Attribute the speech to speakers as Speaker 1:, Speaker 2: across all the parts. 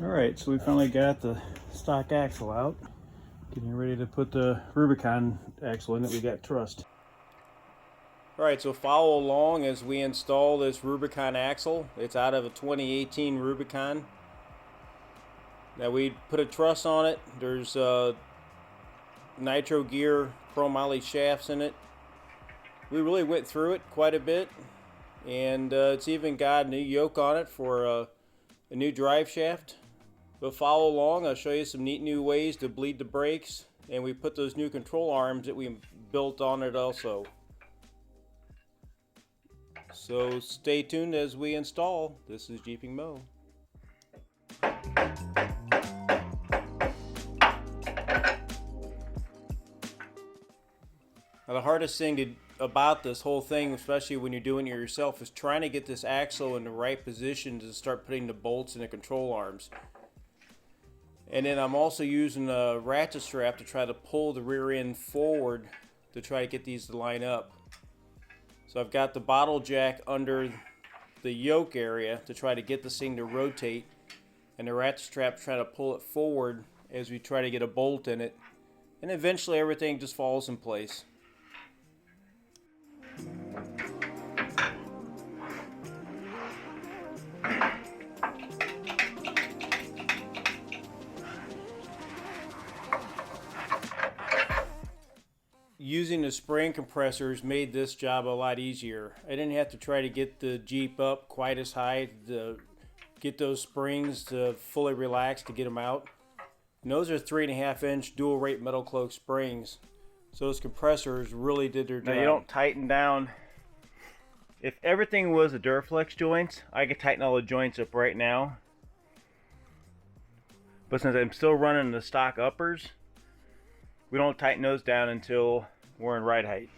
Speaker 1: Alright, so we finally got the stock axle out. Getting ready to put the Rubicon axle in that we got trussed. Alright, so follow along as we install this Rubicon axle. It's out of a 2018 Rubicon. Now we put a truss on it. There's nitro gear chromoly shafts in it. We really went through it quite a bit, and it's even got a new yoke on it for a new drive shaft. But follow along, I'll show you some neat new ways to bleed the brakes, and we put those new control arms that we built on it also. So stay tuned as we install. This is Jeepingmo. Now the hardest thing about this whole thing, especially when you're doing it yourself, is trying to get this axle in the right position to start putting the bolts in the control arms. And then I'm also using a ratchet strap to try to pull the rear end forward to try to get these to line up. So I've got the bottle jack under the yoke area to try to get this thing to rotate, and the ratchet strap trying to pull it forward as we try to get a bolt in it, and eventually everything just falls in place. Using the spring compressors made this job a lot easier. I didn't have to try to get the Jeep up quite as high to get those springs to fully relax to get them out. And those are 3.5-inch dual rate metal cloak springs. So those compressors really did their job. Now you don't tighten down. If everything was a Duraflex joints, I could tighten all the joints up right now. But since I'm still running the stock uppers, we don't tighten those down until we're in ride height.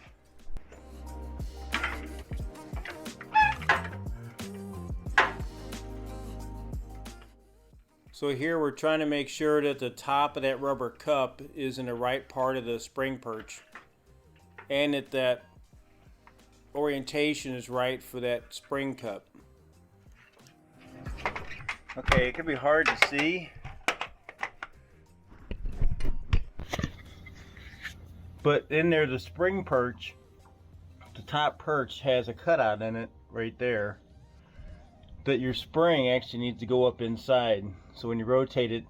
Speaker 1: So here we're trying to make sure that the top of that rubber cup is in the right part of the spring perch, and that orientation is right for that spring cup. Okay, it can be hard to see, but in there, the spring perch, the top perch has a cutout in it right there that your spring actually needs to go up inside. So when you rotate it,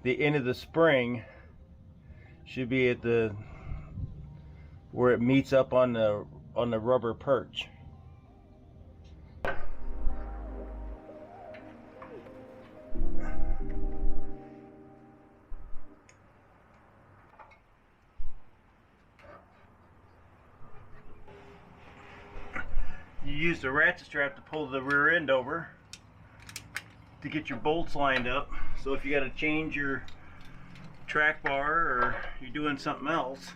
Speaker 1: the end of the spring should be at the where it meets up on the rubber perch. You use the ratchet strap to pull the rear end over to get your bolts lined up. So if you got to change your track bar or you're doing something else,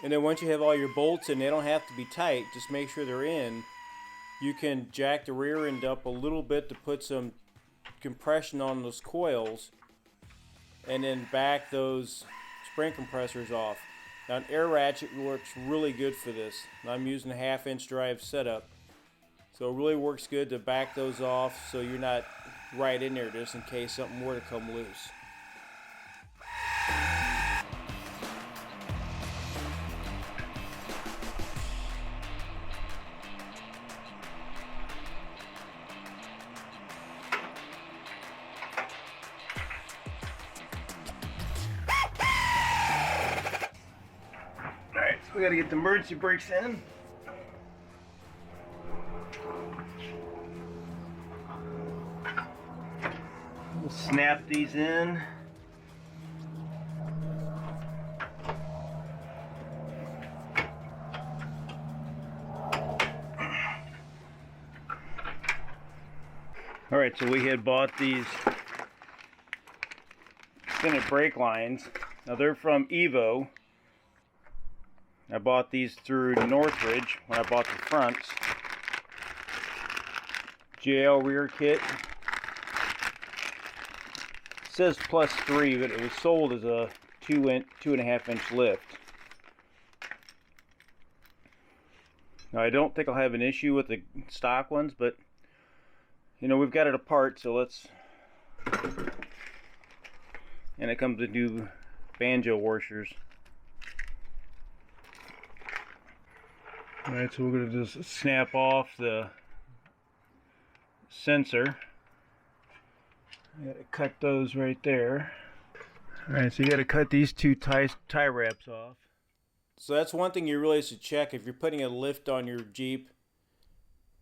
Speaker 1: and then once you have all your bolts in, they don't have to be tight, just make sure they're in. You can jack the rear end up a little bit to put some compression on those coils, and then back those spring compressors off. Now an air ratchet works really good for this. I'm using a 1/2-inch drive setup, so it really works good to back those off so you're not right in there just in case something were to come loose. We got to get the emergency brakes in. We'll snap these in. Alright, so we had bought these extended brake lines. Now they're from Evo. I bought these through Northridge when I bought the fronts. JL rear kit. It says +3, but it was sold as a 2.5 inch lift. Now I don't think I'll have an issue with the stock ones, but you know, we've got it apart, so let's, and it comes with new banjo washers. Alright, so we're going to just snap off the sensor. I got to cut those right there. Alright, so you got to cut these two tie wraps off. So that's one thing you really should check if you're putting a lift on your Jeep.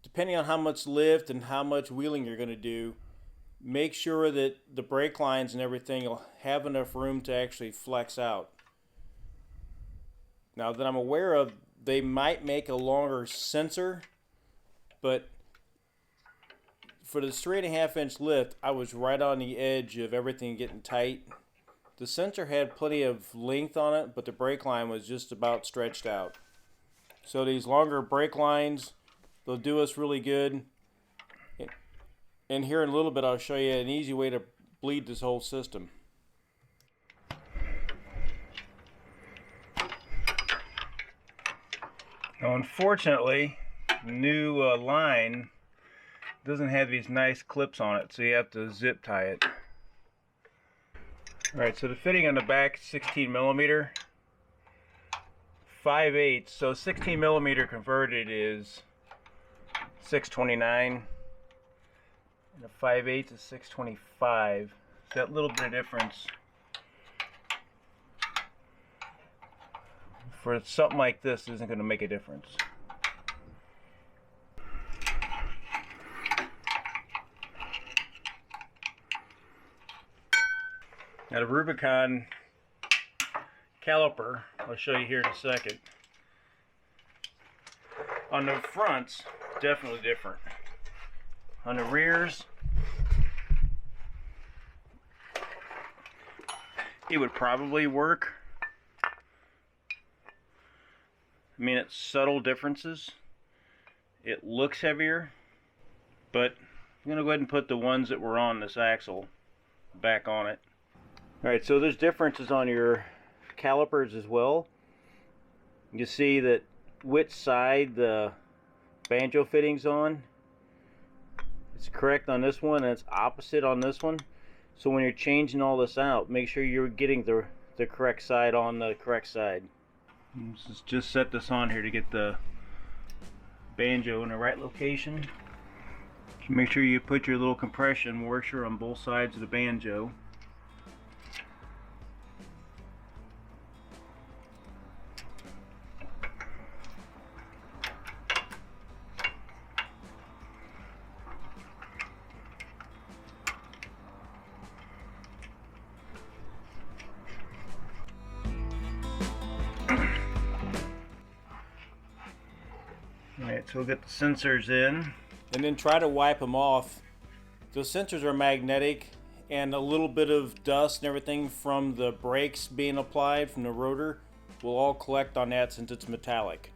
Speaker 1: Depending on how much lift and how much wheeling you're going to do, make sure that the brake lines and everything will have enough room to actually flex out. Now that I'm aware of, they might make a longer sensor, but for the 3.5 inch lift, I was right on the edge of everything getting tight. The sensor had plenty of length on it, but the brake line was just about stretched out. So these longer brake lines, they'll do us really good. And here in a little bit, I'll show you an easy way to bleed this whole system. Now, unfortunately, the new line doesn't have these nice clips on it, so you have to zip tie it. Alright, so the fitting on the back is 16 millimeter, 5/8, so 16 millimeter converted is 629, and a 5/8 is 625. So that little bit of difference for something like this isn't going to make a difference. Now the Rubicon caliper, I'll show you here in a second. On the fronts, definitely different. On the rears, it would probably work. I mean, it's subtle differences. It looks heavier, but I'm going to go ahead and put the ones that were on this axle back on it. Alright, so there's differences on your calipers as well. You see that which side the banjo fitting's on. It's correct on this one and it's opposite on this one. So when you're changing all this out, make sure you're getting the correct side on the correct side. Let's just set this on here to get the banjo in the right location. So make sure you put your little compression washer on both sides of the banjo. Alright, so we'll get the sensors in. And then try to wipe them off. The sensors are magnetic, and a little bit of dust and everything from the brakes being applied from the rotor will all collect on that since it's metallic.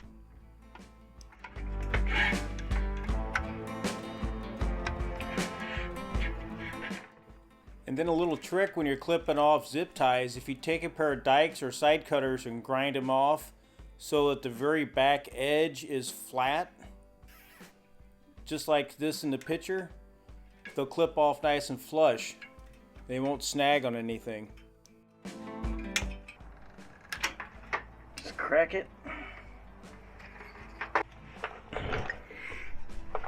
Speaker 1: And then a little trick when you're clipping off zip ties, if you take a pair of dikes or side cutters and grind them off so that the very back edge is flat, just like this in the picture, they'll clip off nice and flush. They won't snag on anything. Just crack it.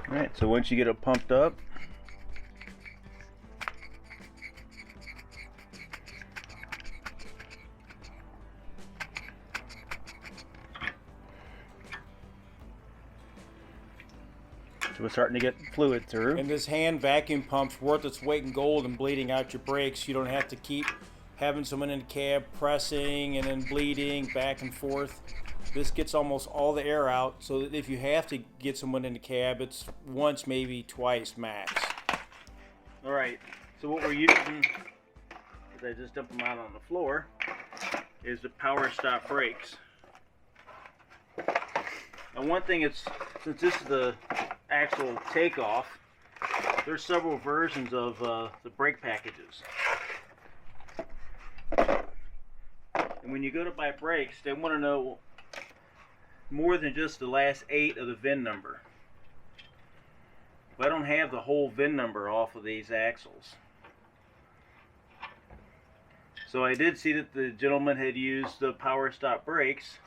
Speaker 1: Alright, so once you get it pumped up, so we're starting to get fluid through. And this hand vacuum pump's worth its weight in gold and bleeding out your brakes. You don't have to keep having someone in the cab pressing and then bleeding back and forth. This gets almost all the air out, so that if you have to get someone in the cab, it's once, maybe twice max. Alright, so what we're using, because I just dumped them out on the floor, is the power stop brakes. And one thing is, since this is the actual takeoff, there's several versions of the brake packages. And when you go to buy brakes, they want to know more than just the last 8 of the VIN number. But I don't have the whole VIN number off of these axles. So I did see that the gentleman had used the power stop brakes,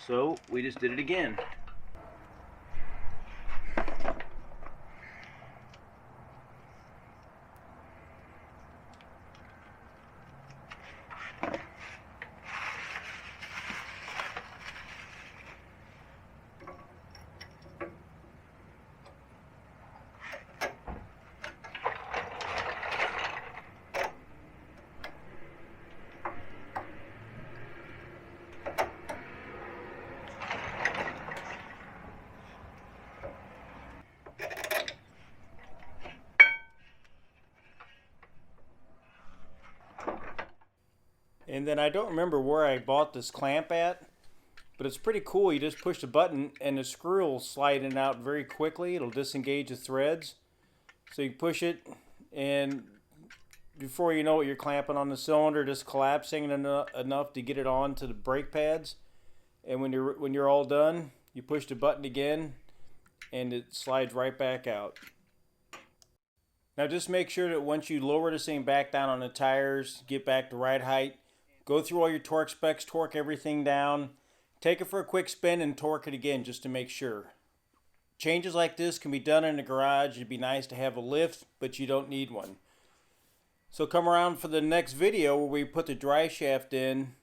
Speaker 1: so we just did it again. And then I don't remember where I bought this clamp at, but it's pretty cool. You just push the button and the screw will slide in and out very quickly. It'll disengage the threads. So you push it, and before you know it, you're clamping on the cylinder, just collapsing enough to get it onto the brake pads. And when you're all done, you push the button again, and it slides right back out. Now just make sure that once you lower this thing back down on the tires, get back to right height, go through all your torque specs, torque everything down, take it for a quick spin and torque it again just to make sure. Changes like this can be done in the garage. It'd be nice to have a lift, but you don't need one. So come around for the next video where we put the drive shaft in.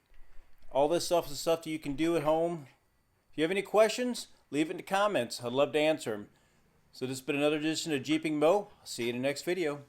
Speaker 1: All this stuff is stuff that you can do at home. If you have any questions, leave it in the comments. I'd love to answer them. So this has been another edition of Jeepingmo. I'll see you in the next video.